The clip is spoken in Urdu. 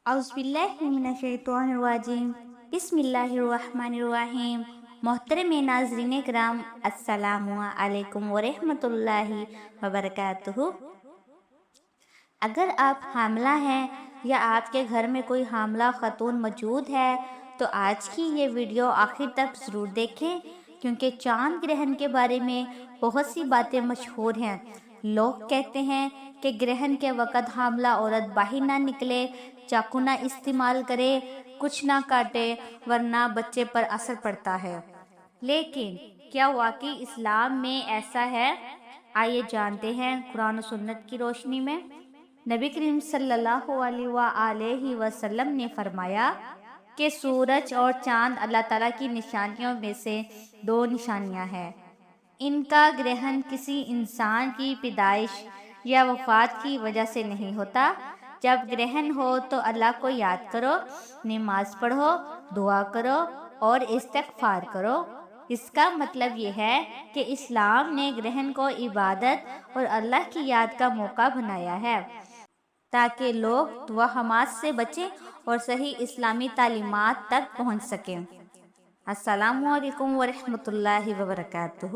اعوذ باللہ من الشیطان الرجیم، بسم اللہ الرحمن الرحیم۔ محترم ناظرین کرام، السلام علیکم ورحمۃ اللہ وبرکاتہ۔ اگر آپ حاملہ ہیں یا آپ کے گھر میں کوئی حاملہ خاتون موجود ہے تو آج کی یہ ویڈیو آخر تک ضرور دیکھیں، کیونکہ چاند گرہن کے بارے میں بہت سی باتیں مشہور ہیں۔ لوگ کہتے ہیں کہ گرہن کے وقت حاملہ عورت باہر نہ نکلے، چاقو نہ استعمال کرے، کچھ نہ کاٹے، ورنہ بچے پر اثر پڑتا ہے۔ لیکن کیا واقعی اسلام میں ایسا ہے؟ آئیے جانتے ہیں قرآن و سنت کی روشنی میں۔ نبی کریم صلی اللہ علیہ وآلہ وسلم نے فرمایا کہ سورج اور چاند اللہ تعالیٰ کی نشانیوں میں سے دو نشانیاں ہیں۔ ان کا گرہن کسی انسان کی پیدائش یا وفات کی وجہ سے نہیں ہوتا۔ جب گرہن ہو تو اللہ کو یاد کرو، نماز پڑھو، دعا کرو اور استغفار کرو۔ اس کا مطلب یہ ہے کہ اسلام نے گرہن کو عبادت اور اللہ کی یاد کا موقع بنایا ہے تاکہ لوگ توہمات سے بچیں اور صحیح اسلامی تعلیمات تک پہنچ سکیں۔ السلام علیکم ورحمۃ اللہ وبرکاتہ۔